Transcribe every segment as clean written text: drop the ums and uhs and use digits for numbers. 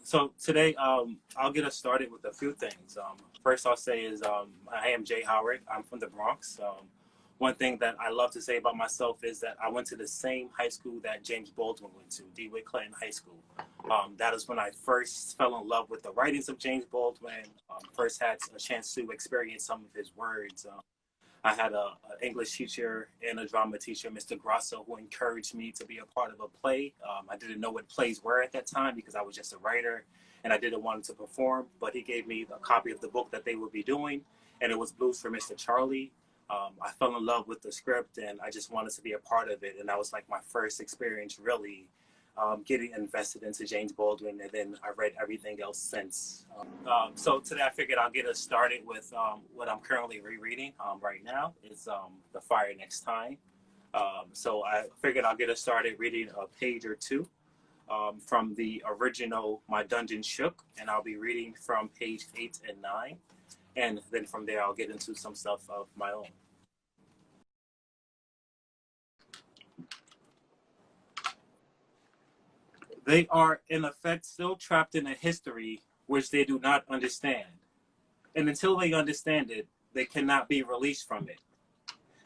So today, I'll get us started with a few things. First, I'll say is I am Jay Howard. I'm from the Bronx. One thing that I love to say about myself is that I went to the same high school that James Baldwin went to, DeWitt Clinton High School. That is when I first fell in love with the writings of James Baldwin. First had a chance to experience some of his words. I had an English teacher and a drama teacher, Mr. Grasso, who encouraged me to be a part of a play. I didn't know what plays were at that time because I was just a writer and I didn't want to perform, but he gave me a copy of the book that they would be doing, and it was Blues for Mr. Charlie. I fell in love with the script and I just wanted to be a part of it. And that was like my first experience really getting invested into James Baldwin, and then I read everything else since. So today I figured I'll get us started with what I'm currently rereading right now. It's The Fire Next Time. So I figured I'll get us started reading a page or two from the original My Dungeon Shook, and I'll be reading from page 8 and 9. And then from there, I'll get into some stuff of my own. They are, in effect, still trapped in a history which they do not understand. And until they understand it, they cannot be released from it.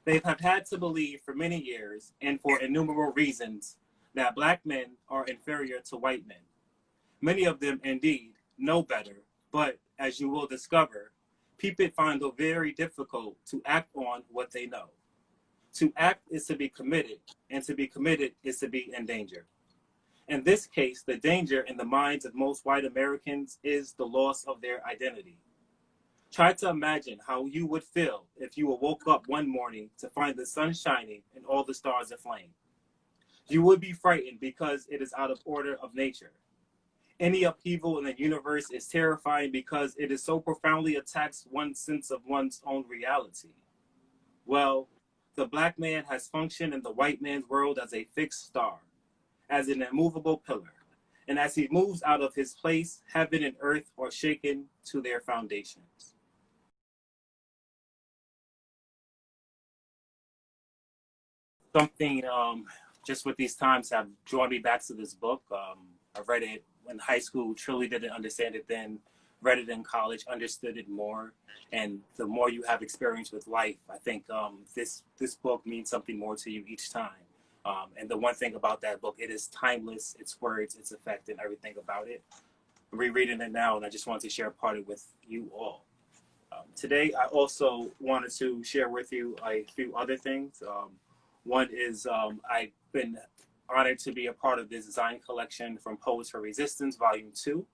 They have had to believe for many years, and for innumerable reasons, that black men are inferior to white men. Many of them, indeed, know better, but as you will discover, people find it very difficult to act on what they know. To act is to be committed, and to be committed is to be in danger. In this case, the danger in the minds of most white Americans is the loss of their identity. Try to imagine how you would feel if you woke up one morning to find the sun shining and all the stars aflame. You would be frightened because it is out of order of nature. Any upheaval in the universe is terrifying because it is so profoundly attacks one's sense of one's own reality. Well, the black man has functioned in the white man's world as a fixed star, as an immovable pillar, and as he moves out of his place, heaven and earth are shaken to their foundations. Something just with these times have drawn me back to this book. I read it in high school, truly didn't understand it then, read it in college, understood it more. And the more you have experience with life, I think this book means something more to you each time. And the one thing about that book, it is timeless, its words, its effect, and everything about it. I'm rereading it now, and I just wanted to share a part of it with you all. Today, I also wanted to share with you a few other things. One is I've been honored to be a part of this zine collection from Poets for Resistance, Volume 2.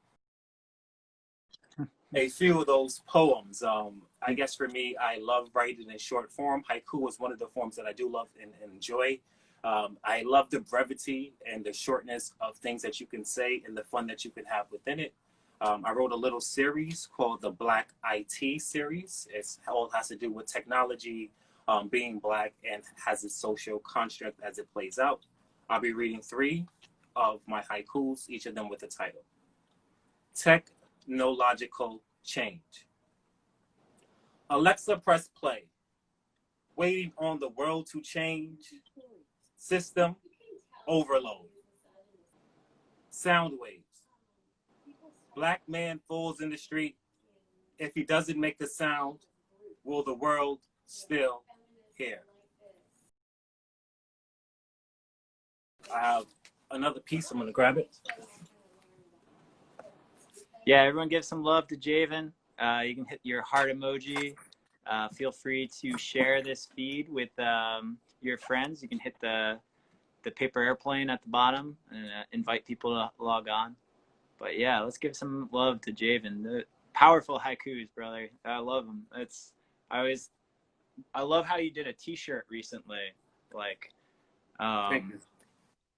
A few of those poems, I guess for me, I love writing in short form. Haiku is one of the forms that I do love and enjoy. I love the brevity and the shortness of things that you can say and the fun that you can have within it. I wrote a little series called the Black IT series. It all has to do with technology, being Black, and has a social construct as it plays out. I'll be reading 3 of my haikus, each of them with a title. Technological change. Alexa, press play. Waiting on the world to change. System overload. Sound waves. Black man falls in the street. If he doesn't make a sound, will the world still hear? I have another piece. I'm going to grab it. Yeah, everyone give some love to Javan. You can hit your heart emoji. Feel free to share this feed with your friends. You can hit the paper airplane at the bottom and invite people to log on. But yeah, let's give some love to Javan. The powerful haikus, brother. I love them. I love how you did a t-shirt recently. Like,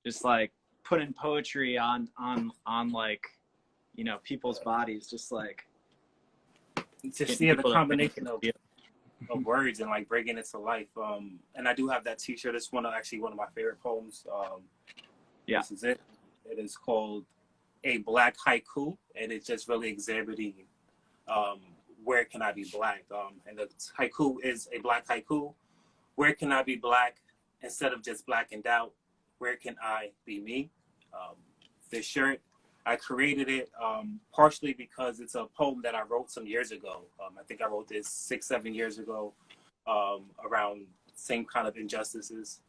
just like putting poetry on like, you know, people's bodies, just like the combination of words and like bringing it to life. And I do have that t-shirt. It's actually one of my favorite poems. Yeah, this is it. It is called A Black Haiku, and it's just really exhibiting where can I be Black. And the haiku is a Black haiku. Where can I be Black instead of just blackened out? Where can I be me? This shirt, I created it partially because it's a poem that I wrote some years ago. I think I wrote this 6, 7 years ago around same kind of injustices.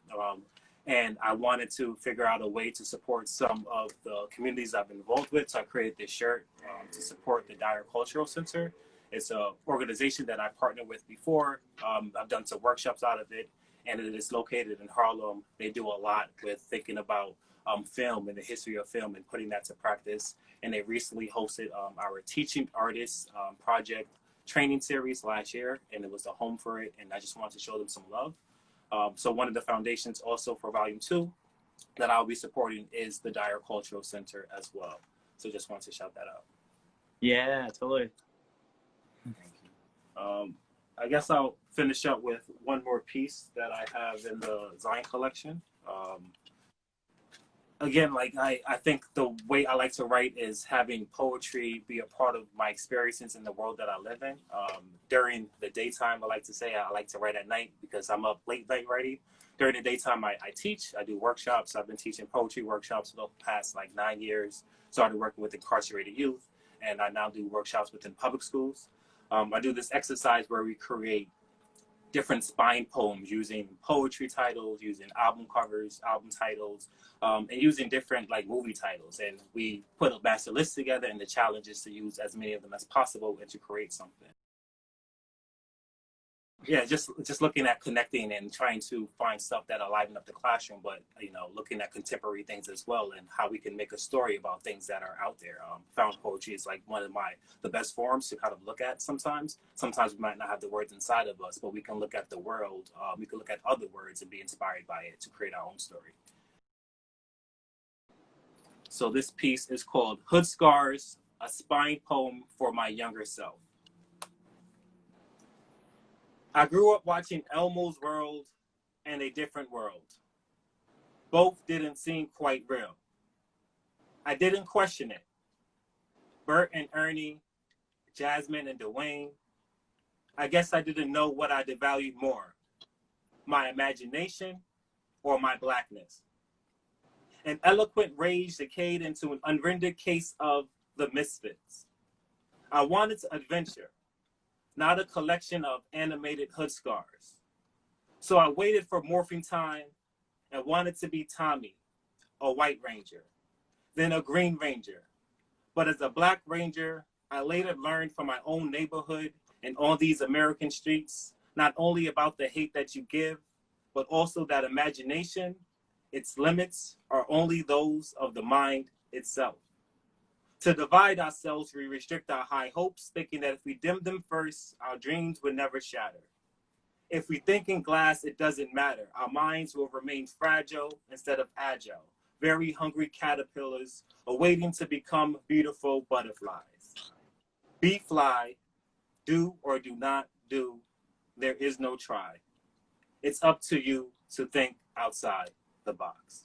And I wanted to figure out a way to support some of the communities I've been involved with. So I created this shirt to support the Dyer Cultural Center. It's an organization that I partnered with before. I've done some workshops out of it, and it is located in Harlem. They do a lot with thinking about film and the history of film and putting that to practice. And they recently hosted our Teaching Artists Project training series last year, and it was a home for it. And I just wanted to show them some love. So one of the foundations also for Volume 2 that I'll be supporting is the Dyer Cultural Center as well. So just wanted to shout that out. Yeah, totally. Thank you. I guess I'll finish up with one more piece that I have in the zine collection. Again, like I think the way I like to write is having poetry be a part of my experiences in the world that I live in. During the daytime, I like to say I like to write at night because I'm up late night writing. During the daytime, I teach. I do workshops. I've been teaching poetry workshops for the past like 9 years. Started working with incarcerated youth, and I now do workshops within public schools. I do this exercise where we create different spine poems using poetry titles, using album covers, album titles, and using different like movie titles. And we put a master list together, and the challenge is to use as many of them as possible and to create something. Yeah, just looking at connecting and trying to find stuff that liven up the classroom, but looking at contemporary things as well and how we can make a story about things that are out there. Found poetry is like one of the best forms to kind of look at sometimes. Sometimes we might not have the words inside of us, but we can look at the world. We can look at other words and be inspired by it to create our own story. So this piece is called Hood Scars, a spine poem for my younger self. I grew up watching Elmo's World and A Different World. Both didn't seem quite real. I didn't question it. Bert and Ernie, Jasmine and Dwayne. I guess I didn't know what I devalued more, my imagination or my blackness. An eloquent rage decayed into an unrendered case of the misfits. I wanted adventure, not a collection of animated hood scars. So I waited for morphing time and wanted to be Tommy, a white ranger, then a green ranger. But as a black ranger, I later learned from my own neighborhood and on these American streets, not only about the hate that you give, but also that imagination, its limits are only those of the mind itself. To divide ourselves, we restrict our high hopes, thinking that if we dim them first, our dreams would never shatter. If we think in glass, it doesn't matter. Our minds will remain fragile instead of agile, very hungry caterpillars awaiting to become beautiful butterflies. Be fly, do or do not do, there is no try. It's up to you to think outside the box.